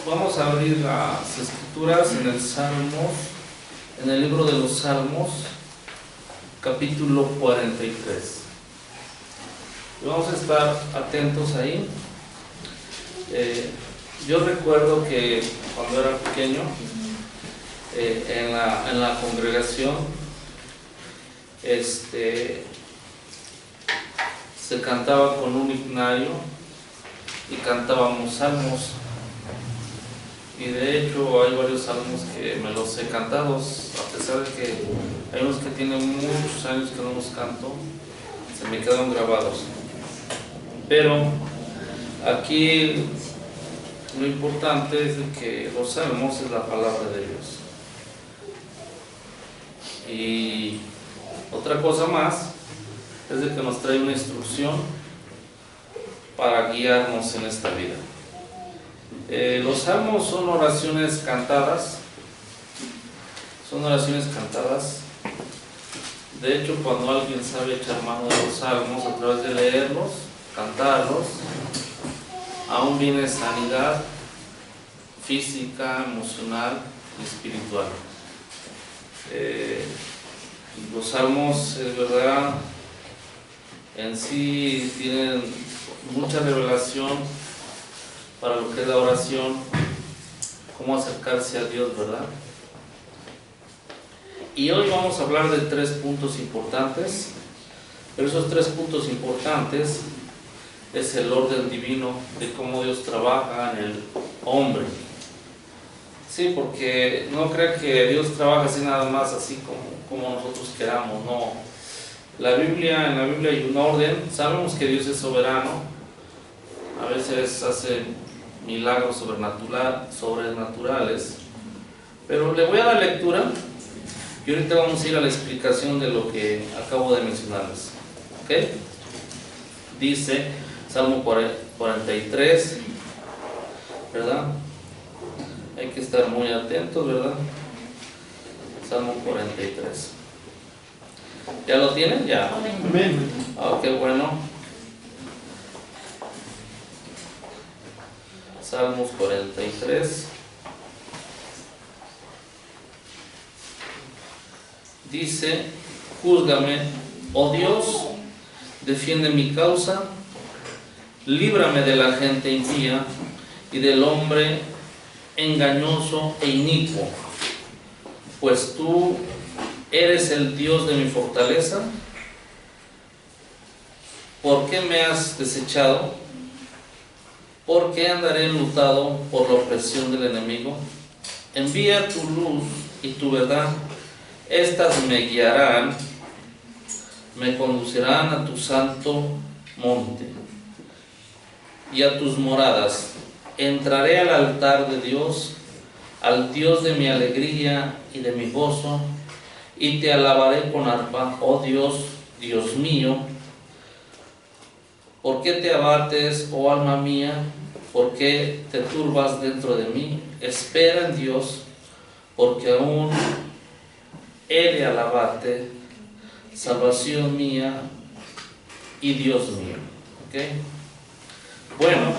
Vamos a abrir las escrituras en el Salmo, en el libro de los Salmos, capítulo 43. Y vamos a estar atentos ahí. Yo recuerdo que cuando era pequeño, en la congregación, se cantaba con un himnario y cantábamos salmos. Y de hecho hay varios salmos que me los he cantado, a pesar de que hay unos que tienen muchos años que no los canto, se me quedaron grabados. Pero aquí lo importante es que los salmos es la palabra de Dios. Y otra cosa más es de que nos trae una instrucción para guiarnos en esta vida. Los salmos son oraciones cantadas. De hecho, cuando alguien sabe echar mano de los salmos a través de leerlos, cantarlos, aún viene sanidad física, emocional y espiritual. Los salmos, es verdad, en sí tienen mucha revelación para lo que es la oración, cómo acercarse a Dios, ¿verdad? Y hoy vamos a hablar de 3 puntos importantes, pero esos 3 puntos importantes es el orden divino de cómo Dios trabaja en el hombre. Sí, porque no crean que Dios trabaja así nada más, así como nosotros queramos, no. En la Biblia hay un orden. Sabemos que Dios es soberano, a veces hace milagros sobrenaturales, pero le voy a dar lectura y ahorita vamos a ir a la explicación de lo que acabo de mencionarles. ¿Ok? Dice Salmo 43, ¿verdad? Hay que estar muy atentos, ¿verdad? Salmo 43. ¿Ya lo tienen? Ya. Amén. Qué bueno. Salmos 43. Dice: júzgame, oh Dios, defiende mi causa, líbrame de la gente impía y del hombre engañoso e inicuo, pues tú eres el Dios de mi fortaleza. ¿Por qué me has desechado? ¿Por qué andaré enlutado por la opresión del enemigo? Envía tu luz y tu verdad, estas me guiarán, me conducirán a tu santo monte y a tus moradas. Entraré al altar de Dios, al Dios de mi alegría y de mi gozo, y te alabaré con arpa, oh Dios, Dios mío. ¿Por qué te abates, oh alma mía? ¿Por qué te turbas dentro de mí? Espera en Dios, porque aún he de alabarte, salvación mía y Dios mío. ¿Ok? Bueno,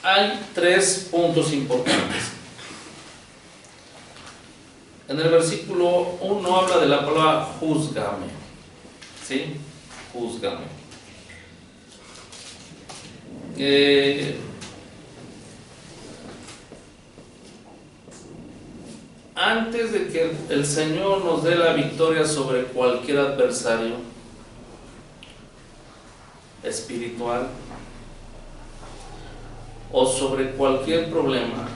hay 3 puntos importantes. En el versículo 1 habla de la palabra júzgame. ¿Sí? Júzgame. Antes de que el Señor nos dé la victoria sobre cualquier adversario espiritual o sobre cualquier problema,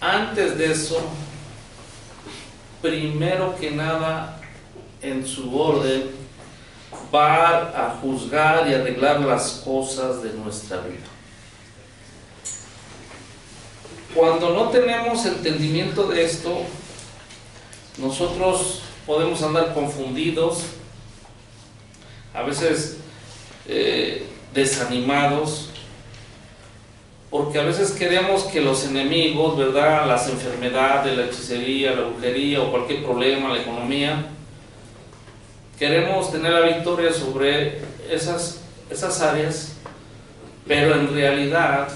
antes de eso, primero que nada, en su orden, va a juzgar y arreglar las cosas de nuestra vida. Cuando no tenemos entendimiento de esto, nosotros podemos andar confundidos, a veces desanimados, porque a veces queremos que los enemigos, ¿verdad?, las enfermedades, la hechicería, la brujería o cualquier problema, la economía, queremos tener la victoria sobre esas áreas, pero en realidad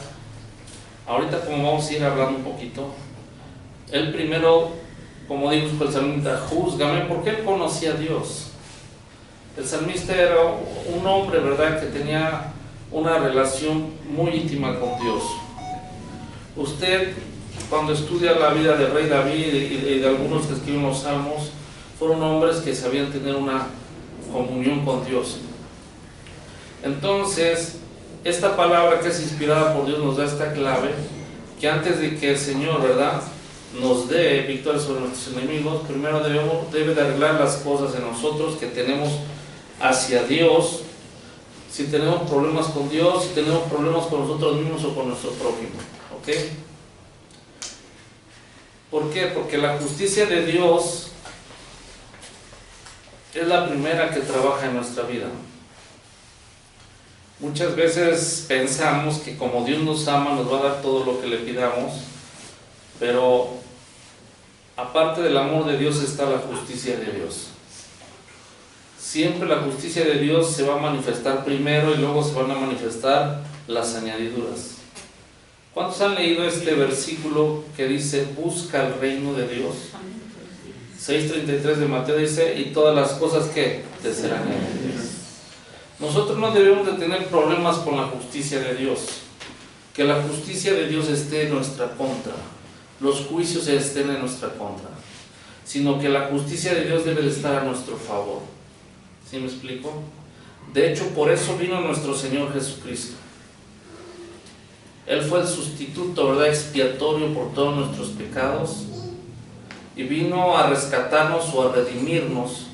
ahorita como vamos a ir hablando un poquito, él primero, como dijo el salmista, júzgame, porque él conocía a Dios. El salmista era un hombre, ¿verdad?, que tenía una relación muy íntima con Dios. Usted, cuando estudia la vida del rey David y de algunos que escriben los salmos, fueron hombres que sabían tener una comunión con Dios. Entonces, esta palabra que es inspirada por Dios nos da esta clave, que antes de que el Señor, ¿verdad?, nos dé victoria sobre nuestros enemigos, primero debe de arreglar las cosas en nosotros que tenemos hacia Dios. Si tenemos problemas con Dios, si tenemos problemas con nosotros mismos o con nuestro prójimo, ¿ok? ¿Por qué? Porque la justicia de Dios es la primera que trabaja en nuestra vida. Muchas veces pensamos que como Dios nos ama, nos va a dar todo lo que le pidamos, pero aparte del amor de Dios está la justicia de Dios. Siempre la justicia de Dios se va a manifestar primero y luego se van a manifestar las añadiduras. ¿Cuántos han leído este versículo que dice, busca el reino de Dios? 6:33 de Mateo dice, y todas las cosas que te serán añadidas. Nosotros no debemos de tener problemas con la justicia de Dios. Que la justicia de Dios esté en nuestra contra, los juicios estén en nuestra contra, sino que la justicia de Dios debe de estar a nuestro favor. ¿Sí me explico? De hecho, por eso vino nuestro Señor Jesucristo. Él fue el sustituto, ¿verdad?, expiatorio por todos nuestros pecados, y vino a rescatarnos o a redimirnos.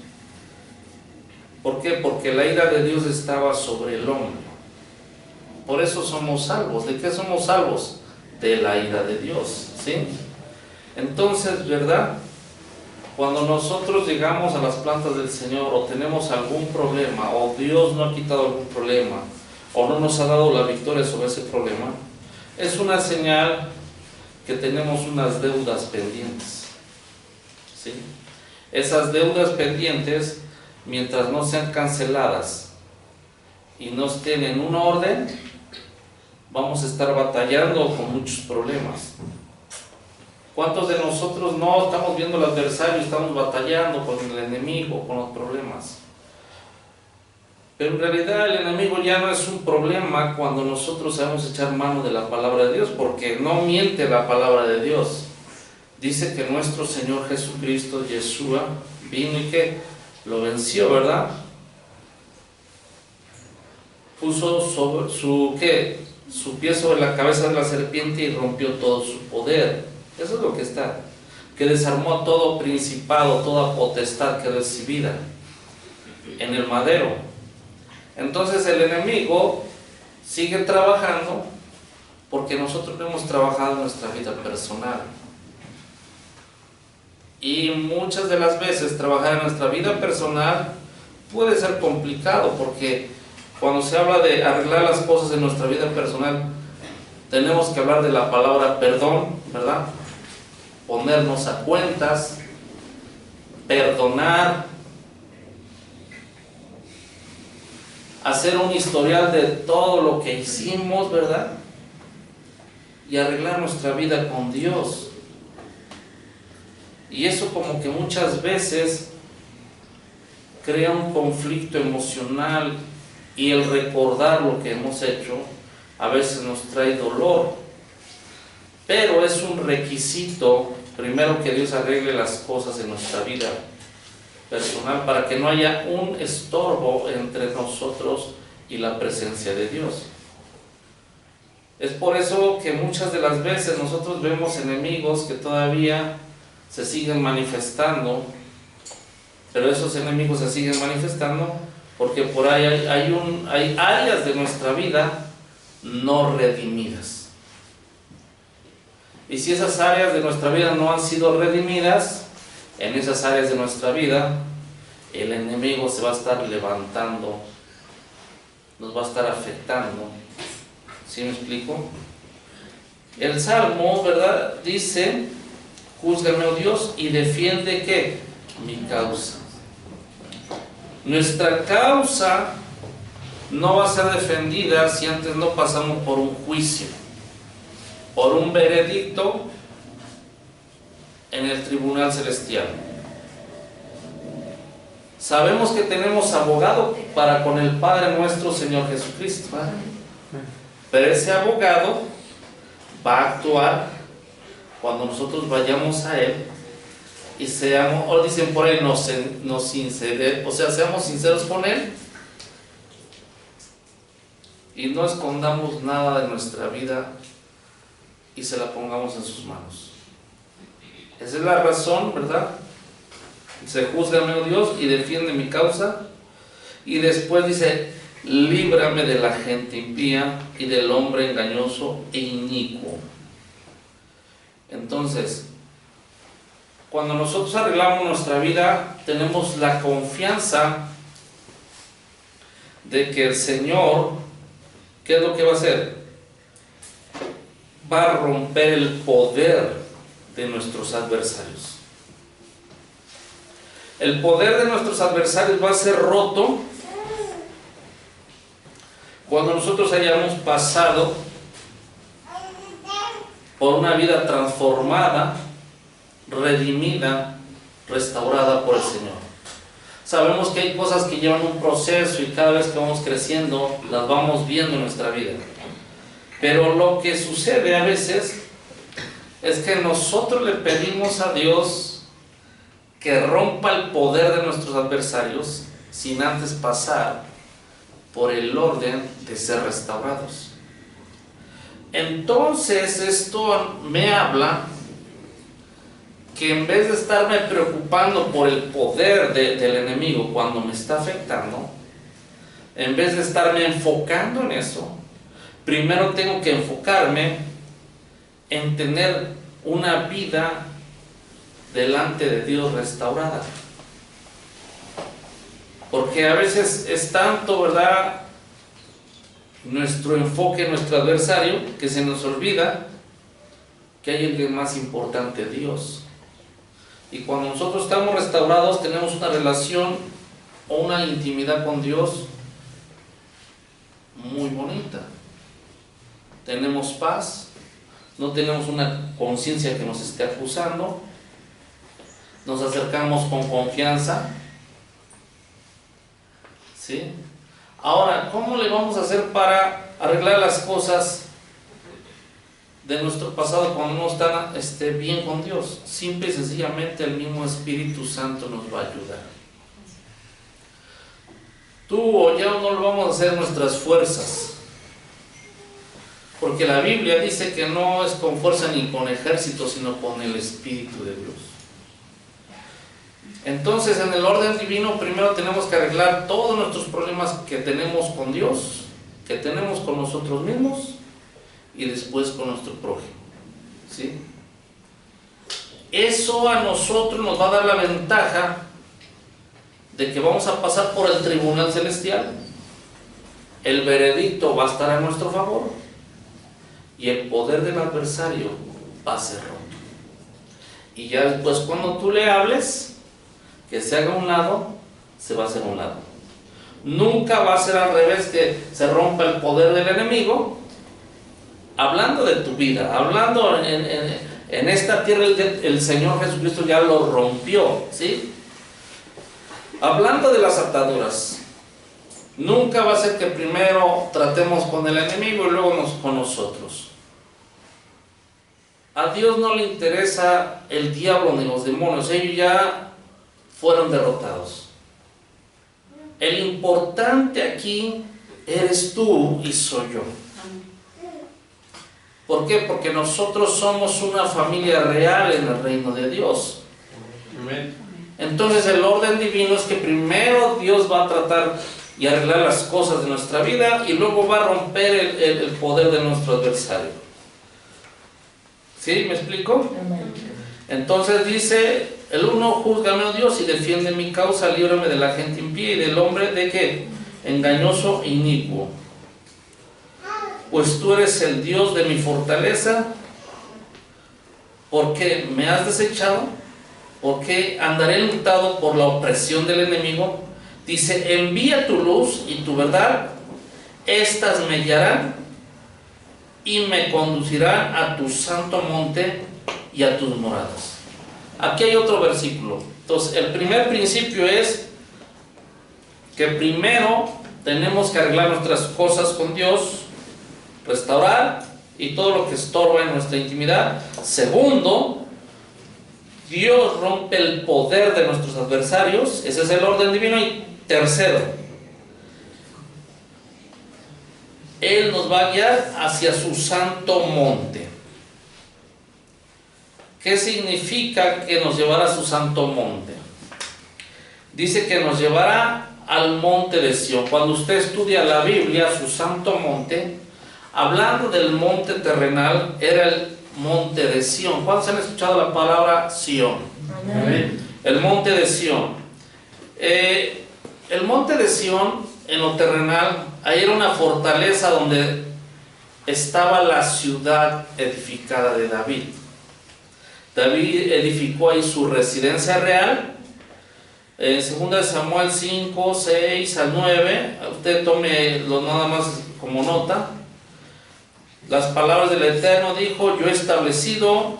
¿Por qué? Porque la ira de Dios estaba sobre el hombre. Por eso somos salvos. ¿De qué somos salvos? De la ira de Dios, ¿sí? Entonces, ¿verdad?, cuando nosotros llegamos a las plantas del Señor o tenemos algún problema, o Dios no ha quitado algún problema, o no nos ha dado la victoria sobre ese problema, es una señal que tenemos unas deudas pendientes, ¿sí? Esas deudas pendientes, mientras no sean canceladas y no estén en un orden, vamos a estar batallando con muchos problemas. ¿Cuántos de nosotros no estamos viendo al adversario y estamos batallando con el enemigo, con los problemas? Pero en realidad el enemigo ya no es un problema cuando nosotros sabemos echar mano de la palabra de Dios, porque no miente la palabra de Dios. Dice que nuestro Señor Jesucristo, Yeshua, vino y que lo venció, ¿verdad? Puso sobre su pie sobre la cabeza de la serpiente y rompió todo su poder. Eso es lo que está. Que desarmó a todo principado, toda potestad que recibida en el madero. Entonces el enemigo sigue trabajando porque nosotros no hemos trabajado en nuestra vida personal. Y muchas de las veces trabajar en nuestra vida personal puede ser complicado, porque cuando se habla de arreglar las cosas en nuestra vida personal, tenemos que hablar de la palabra perdón, ¿verdad? Ponernos a cuentas, perdonar, hacer un historial de todo lo que hicimos, ¿verdad? Y arreglar nuestra vida con Dios. Y eso como que muchas veces crea un conflicto emocional, y el recordar lo que hemos hecho a veces nos trae dolor. Pero es un requisito, primero, que Dios arregle las cosas en nuestra vida personal para que no haya un estorbo entre nosotros y la presencia de Dios. Es por eso que muchas de las veces nosotros vemos enemigos que todavía se siguen manifestando, pero esos enemigos se siguen manifestando porque por ahí hay áreas de nuestra vida no redimidas. Y si esas áreas de nuestra vida no han sido redimidas, en esas áreas de nuestra vida el enemigo se va a estar levantando, nos va a estar afectando. ¿Sí me explico? El Salmo, ¿verdad?, dice: júzgame, oh Dios, y defiende ¿qué? Mi causa. Nuestra causa no va a ser defendida si antes no pasamos por un juicio. por un veredicto en el tribunal celestial. Sabemos que tenemos abogado para con el Padre nuestro Señor Jesucristo, ¿verdad? Pero ese abogado va a actuar cuando nosotros vayamos a Él y seamos, o dicen por ahí, nos sinceros, o sea, seamos sinceros con Él y no escondamos nada de nuestra vida y se la pongamos en sus manos. Esa es la razón, ¿verdad? Se júzgame, oh Dios, y defiende mi causa. Y después dice, líbrame de la gente impía y del hombre engañoso e inicuo. Entonces, cuando nosotros arreglamos nuestra vida, tenemos la confianza de que el Señor, ¿qué es lo que va a hacer? Va a romper el poder de nuestros adversarios. El poder de nuestros adversarios va a ser roto cuando nosotros hayamos pasado por una vida transformada, redimida, restaurada por el Señor. Sabemos que hay cosas que llevan un proceso y cada vez que vamos creciendo las vamos viendo en nuestra vida. Pero lo que sucede a veces es que nosotros le pedimos a Dios que rompa el poder de nuestros adversarios sin antes pasar por el orden de ser restaurados. Entonces esto me habla que en vez de estarme preocupando por el poder del enemigo cuando me está afectando, en vez de estarme enfocando en eso, primero tengo que enfocarme en tener una vida delante de Dios restaurada. Porque a veces es tanto, ¿verdad?, nuestro enfoque en nuestro adversario que se nos olvida que hay alguien más importante, Dios. Y cuando nosotros estamos restaurados, tenemos una relación o una intimidad con Dios muy bonita. Tenemos paz, no tenemos una conciencia que nos esté acusando, nos acercamos con confianza, ¿sí? Ahora, ¿cómo le vamos a hacer para arreglar las cosas de nuestro pasado cuando no están bien con Dios? Simple y sencillamente el mismo Espíritu Santo nos va a ayudar. Tú o yo no lo vamos a hacer nuestras fuerzas, porque la Biblia dice que no es con fuerza ni con ejército, sino con el Espíritu de Dios. Entonces, en el orden divino, primero tenemos que arreglar todos nuestros problemas que tenemos con Dios, que tenemos con nosotros mismos y después con nuestro prójimo, ¿sí? Eso a nosotros nos va a dar la ventaja de que vamos a pasar por el tribunal celestial. El veredicto va a estar a nuestro favor y el poder del adversario va a ser roto. Y ya después, cuando tú le hables, que se haga a un lado, se va a hacer a un lado. Nunca va a ser al revés, que se rompa el poder del enemigo. Hablando de tu vida, hablando en esta tierra, el Señor Jesucristo ya lo rompió, ¿sí? Hablando de las ataduras, nunca va a ser que primero tratemos con el enemigo y luego con nosotros. A Dios no le interesa el diablo ni los demonios, ellos ya fueron derrotados. El importante aquí eres tú y soy yo. ¿Por qué? Porque nosotros somos una familia real en el reino de Dios. Entonces el orden divino es que primero Dios va a tratar y arreglar las cosas de nuestra vida y luego va a romper el poder de nuestro adversario. ¿Sí? ¿Me explico? Entonces dice el uno, júzgame, oh Dios, y defiende mi causa, líbrame de la gente impía y del hombre de ¿qué? Engañoso e inicuo. Pues tú eres el Dios de mi fortaleza, porque me has desechado, porque andaré enlutado por la opresión del enemigo. Dice, envía tu luz y tu verdad, estas me guiarán y me conducirán a tu santo monte y a tus moradas. Aquí hay otro versículo. Entonces, el primer principio es que primero tenemos que arreglar nuestras cosas con Dios, restaurar y todo lo que estorba en nuestra intimidad. Segundo, Dios rompe el poder de nuestros adversarios. Ese es el orden divino. Y tercero, Él nos va a guiar hacia su santo monte. ¿Qué significa que nos llevará a su santo monte? Dice que nos llevará al monte de Sión. Cuando usted estudia la Biblia, su santo monte, hablando del monte terrenal, era el monte de Sión. ¿Cuántos han escuchado la palabra Sión? Amén. El monte de Sión. El monte de Sión, en lo terrenal, ahí era una fortaleza donde estaba la ciudad edificada de David. David edificó ahí su residencia real. En 2 Samuel 5, 6 al 9, usted tómelo nada más como nota. Las palabras del Eterno dijo: yo he establecido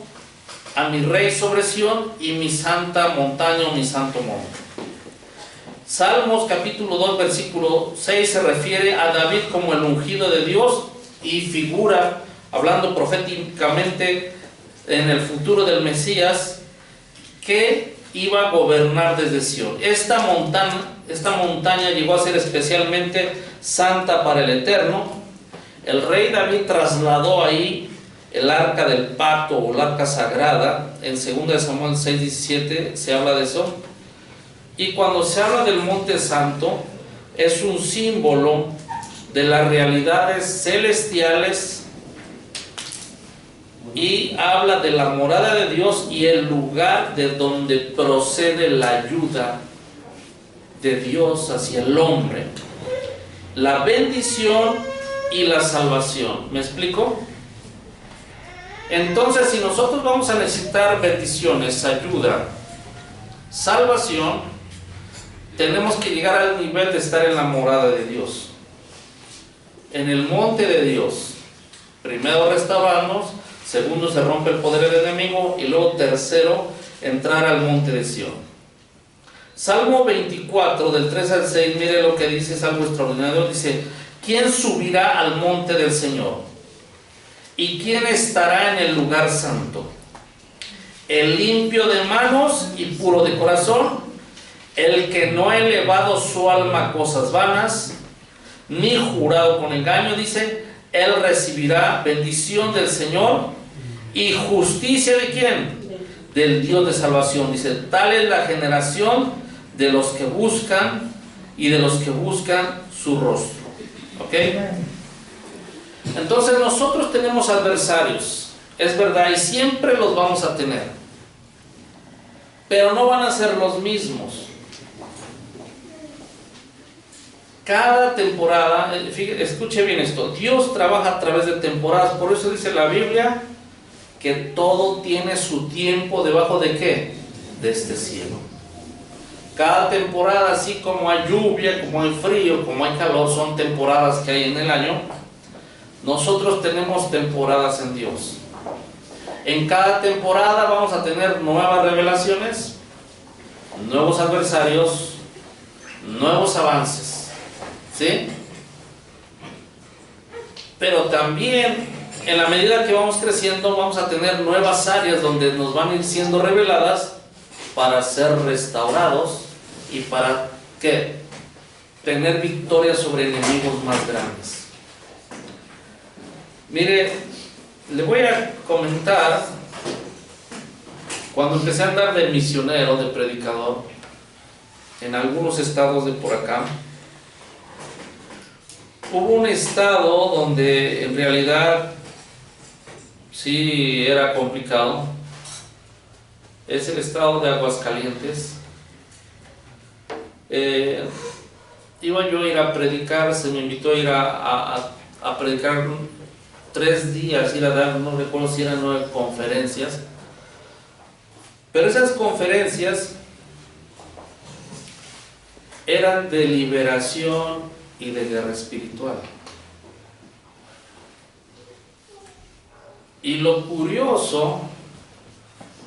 a mi rey sobre Sión y mi santa montaña o mi santo monte. Salmos capítulo 2 versículo 6 se refiere a David como el ungido de Dios y figura, hablando proféticamente en el futuro del Mesías, que iba a gobernar desde Sión. Esta montaña llegó a ser especialmente santa para el Eterno. El rey David trasladó ahí el arca del pacto o el arca sagrada. En 2 Samuel 6:17 se habla de eso. Y cuando se habla del monte santo, es un símbolo de las realidades celestiales y habla de la morada de Dios y el lugar de donde procede la ayuda de Dios hacia el hombre, la bendición y la salvación. ¿Me explico? Entonces, si nosotros vamos a necesitar bendiciones, ayuda, salvación, tenemos que llegar al nivel de estar en la morada de Dios, en el monte de Dios. Primero restaurarnos, segundo se rompe el poder del enemigo, y luego tercero entrar al monte de Sión. Salmo 24 del 3 al 6, mire lo que dice, es algo extraordinario. Dice: ¿quién subirá al monte del Señor? ¿Y quién estará en el lugar santo? El limpio de manos y puro de corazón, el que no ha elevado su alma a cosas vanas, ni jurado con engaño. Dice: él recibirá bendición del Señor y justicia ¿de quién? Del Dios de salvación. Dice: tal es la generación de los que buscan y de los que buscan su rostro. ¿Ok? Entonces nosotros tenemos adversarios, es verdad, y siempre los vamos a tener, pero no van a ser los mismos. Cada temporada, escuche bien esto, Dios trabaja a través de temporadas. Por eso dice la Biblia que todo tiene su tiempo debajo de ¿qué? De este cielo. Cada temporada, así como hay lluvia, como hay frío, como hay calor, son temporadas que hay en el año. Nosotros tenemos temporadas en Dios. En cada temporada vamos a tener nuevas revelaciones, nuevos adversarios, nuevos avances. ¿Sí? Pero también, en la medida que vamos creciendo, vamos a tener nuevas áreas donde nos van a ir siendo reveladas para ser restaurados y para ¿qué? Tener victoria sobre enemigos más grandes. Mire, le voy a comentar, cuando empecé a andar de misionero, de predicador, en algunos estados de por acá, hubo un estado donde en realidad sí era complicado. Es el estado de Aguascalientes. Iba yo a ir a predicar, se me invitó a ir a predicar 3 días, ir a dar, no recuerdo si eran 9 conferencias, pero esas conferencias eran de liberación y de guerra espiritual. Y lo curioso,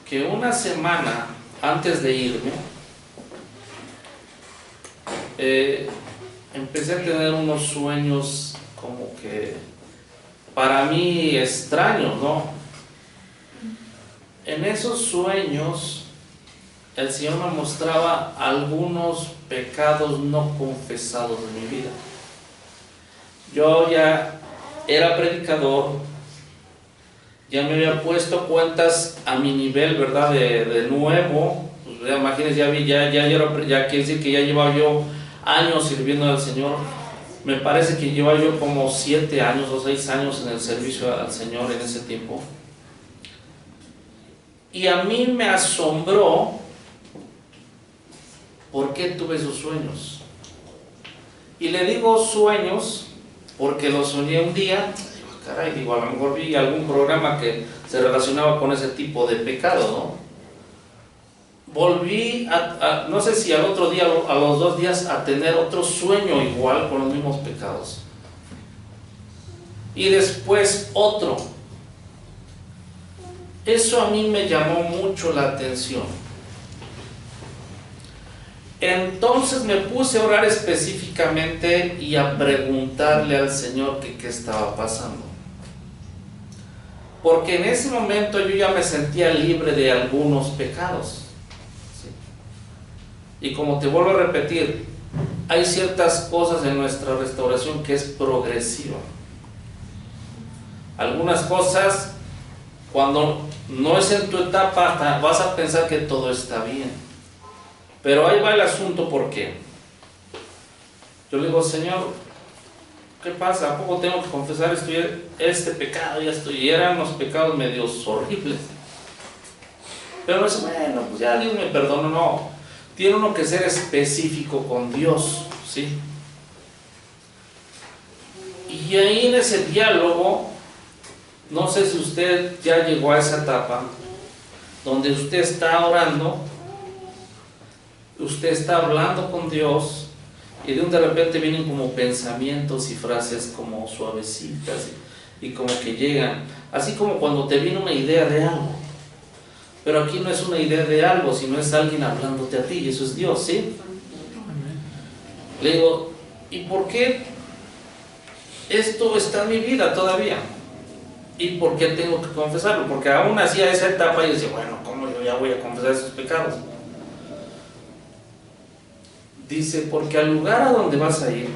que una semana antes de irme, empecé a tener unos sueños como que para mí extraños, ¿no? En esos sueños el Señor me mostraba algunos pecados no confesados de mi vida. Yo ya era predicador, ya me había puesto cuentas a mi nivel, ¿verdad? De nuevo, pues, imagínense, ya quiere decir que ya llevaba yo años sirviendo al Señor. Me parece que llevaba yo como 7 años o 6 años en el servicio al Señor en ese tiempo. Y a mí me asombró por qué tuve esos sueños. Y le digo sueños porque los soñé un día. Caray, digo, a lo mejor vi algún programa que se relacionaba con ese tipo de pecado, ¿no? Volví no sé si al otro día, a los 2 días, a tener otro sueño igual con los mismos pecados. Y después otro. Eso a mí me llamó mucho la atención. Entonces me puse a orar específicamente y a preguntarle al Señor qué estaba pasando. Porque en ese momento yo ya me sentía libre de algunos pecados. ¿Sí? Y como te vuelvo a repetir, hay ciertas cosas en nuestra restauración que es progresiva. Algunas cosas, cuando no es en tu etapa, vas a pensar que todo está bien. Pero ahí va el asunto, ¿por qué? Yo le digo, Señor, ¿qué pasa? ¿A poco tengo que confesar este pecado? Y eran unos pecados medios horribles. Pero es bueno, pues ya Dios me perdona. No, tiene uno que ser específico con Dios, ¿sí? Y ahí en ese diálogo, no sé si usted ya llegó a esa etapa, donde usted está orando, usted está hablando con Dios, y de repente vienen como pensamientos y frases como suavecitas y como que llegan, así como cuando te viene una idea de algo. Pero aquí no es una idea de algo, sino es alguien hablándote a ti, y eso es Dios, ¿sí? Le digo, ¿y por qué esto está en mi vida todavía? ¿Y por qué tengo que confesarlo? Porque aún hacía esa etapa y decía, bueno, ¿cómo yo ya voy a confesar esos pecados? Dice, porque al lugar a donde vas a ir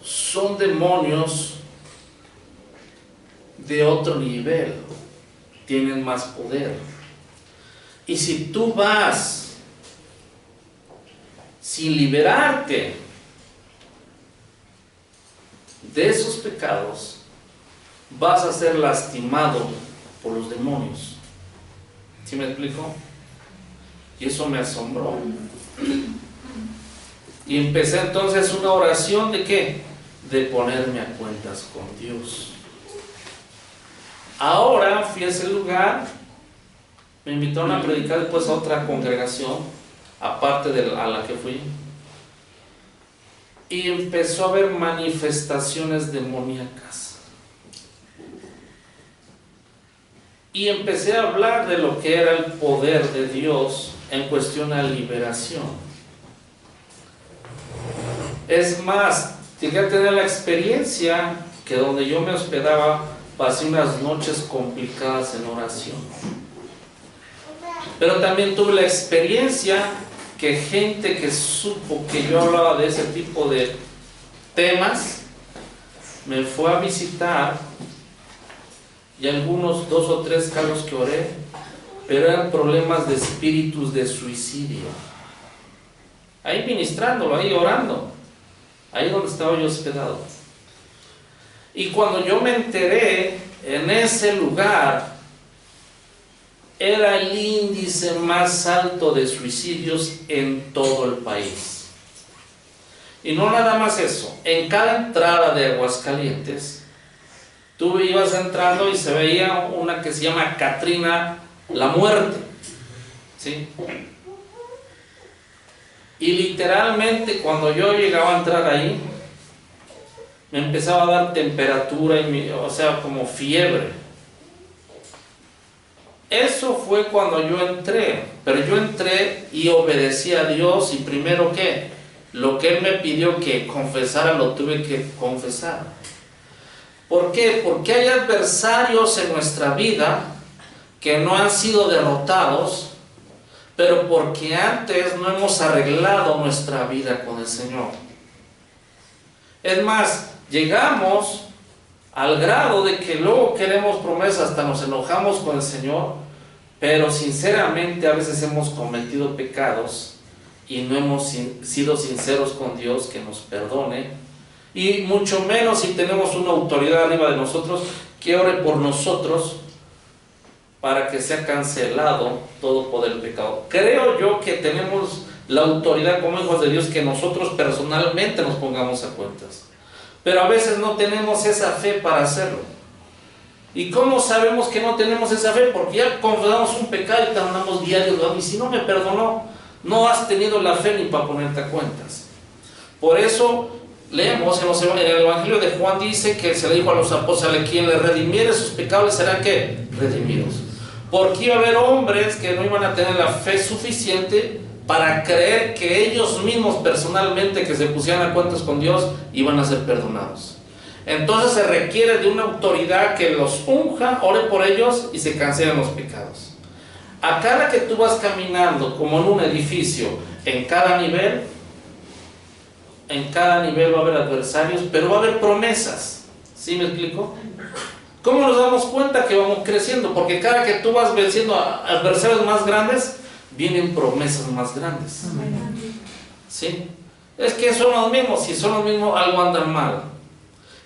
son demonios de otro nivel, tienen más poder. Y si tú vas sin liberarte de esos pecados, vas a ser lastimado por los demonios. ¿Sí me explico? Y eso me asombró. Y empecé entonces una oración ¿de qué? De ponerme a cuentas con Dios. Ahora fui a ese lugar, me invitaron a predicar después a otra congregación, aparte a la que fui. Y empezó a haber manifestaciones demoníacas. Y empecé a hablar de lo que era el poder de Dios en cuestión a liberación. Es más, llegué a tener la experiencia que donde yo me hospedaba pasé unas noches complicadas en oración. Pero también tuve la experiencia que gente que supo que yo hablaba de ese tipo de temas me fue a visitar, y algunos 2 o 3 casos que oré, pero eran problemas de espíritus de suicidio. Ahí ministrándolo, ahí orando, ahí donde estaba yo hospedado. Y cuando yo me enteré, en ese lugar era el índice más alto de suicidios en todo el país. Y no nada más eso, en cada entrada de Aguascalientes, tú ibas entrando y se veía una que se llama Catrina la Muerte, ¿sí? Y literalmente cuando yo llegaba a entrar ahí, me empezaba a dar temperatura, o sea, como fiebre. Eso fue cuando yo entré, pero yo entré y obedecí a Dios, y primero ¿qué? Lo que Él me pidió que confesara, lo tuve que confesar. ¿Por qué? Porque hay adversarios en nuestra vida que no han sido derrotados, pero porque antes no hemos arreglado nuestra vida con el Señor. Es más, llegamos al grado de que luego queremos promesas, hasta nos enojamos con el Señor, pero sinceramente a veces hemos cometido pecados y no hemos sido sinceros con Dios que nos perdone, y mucho menos si tenemos una autoridad arriba de nosotros que ore por nosotros para que sea cancelado todo poder del pecado. Creo yo que tenemos la autoridad como hijos de Dios que nosotros personalmente nos pongamos a cuentas, pero a veces no tenemos esa fe para hacerlo. ¿Y cómo sabemos que no tenemos esa fe? Porque ya confesamos un pecado y te andamos diarios, y si no me perdonó, no has tenido la fe ni para ponerte a cuentas. Por eso leemos en el Evangelio de Juan, dice que se le dijo a los apóstoles: quien le redimiere sus pecados serán ¿qué? Redimidos. Porque iba a haber hombres que no iban a tener la fe suficiente para creer que ellos mismos personalmente, que se pusieran a cuentas con Dios, iban a ser perdonados. Entonces se requiere de una autoridad que los unja, ore por ellos y se cancelen los pecados. A cada que tú vas caminando como en un edificio, en cada nivel va a haber adversarios, pero va a haber promesas. ¿Sí me explico? ¿Cómo nos damos cuenta que vamos creciendo? Porque cada que tú vas venciendo a adversarios más grandes, vienen promesas más grandes. ¿Sí? Es que son los mismos. Si son los mismos, algo anda mal.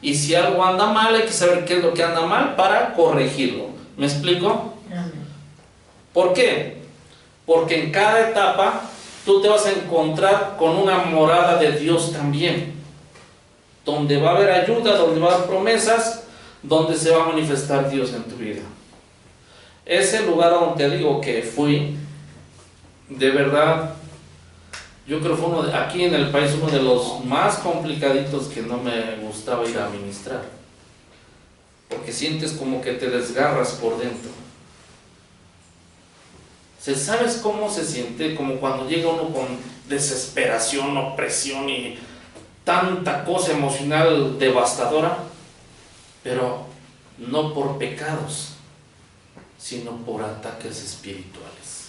Y si algo anda mal, hay que saber qué es lo que anda mal para corregirlo. ¿Me explico? ¿Por qué? Porque en cada etapa tú te vas a encontrar con una morada de Dios también, donde va a haber ayuda, donde va a haber promesas, donde se va a manifestar Dios en tu vida. Ese lugar donde te digo que fui, de verdad, yo creo que fue aquí en el país uno de los más complicaditos, que no me gustaba ir a ministrar, porque sientes como que te desgarras por dentro. ¿Sabes cómo se siente? Como cuando llega uno con desesperación, opresión y tanta cosa emocional devastadora, pero no por pecados, sino por ataques espirituales.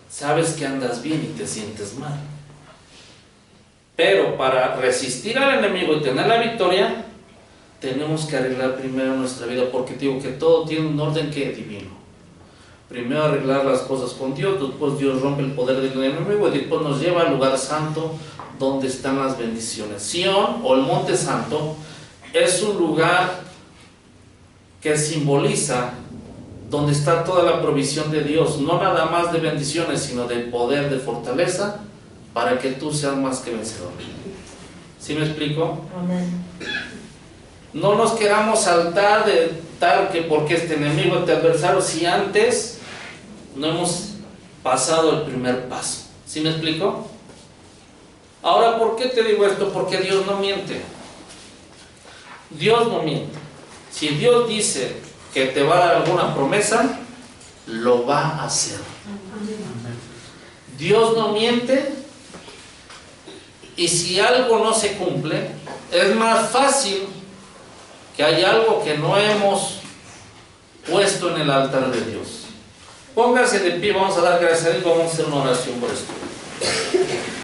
Sabes que andas bien y te sientes mal, pero para resistir al enemigo y tener la victoria, tenemos que arreglar primero nuestra vida, porque digo que todo tiene un orden que es divino. Primero arreglar las cosas con Dios, después Dios rompe el poder del enemigo y después nos lleva al lugar santo donde están las bendiciones. Sión, o el Monte Santo, es un lugar que simboliza donde está toda la provisión de Dios, no nada más de bendiciones, sino de poder, de fortaleza, para que tú seas más que vencedor. ¿Sí me explico? Amén. No nos queramos saltar de tal que porque este enemigo, este adversario, si antes no hemos pasado el primer paso. ¿Sí me explico? Ahora, ¿por qué te digo esto? Porque Dios no miente. Dios no miente. Si Dios dice que te va a dar alguna promesa, lo va a hacer. Dios no miente, y si algo no se cumple, es más fácil que hay algo que no hemos puesto en el altar de Dios. Póngase de pie, vamos a dar gracias a Dios, vamos a hacer una oración por esto.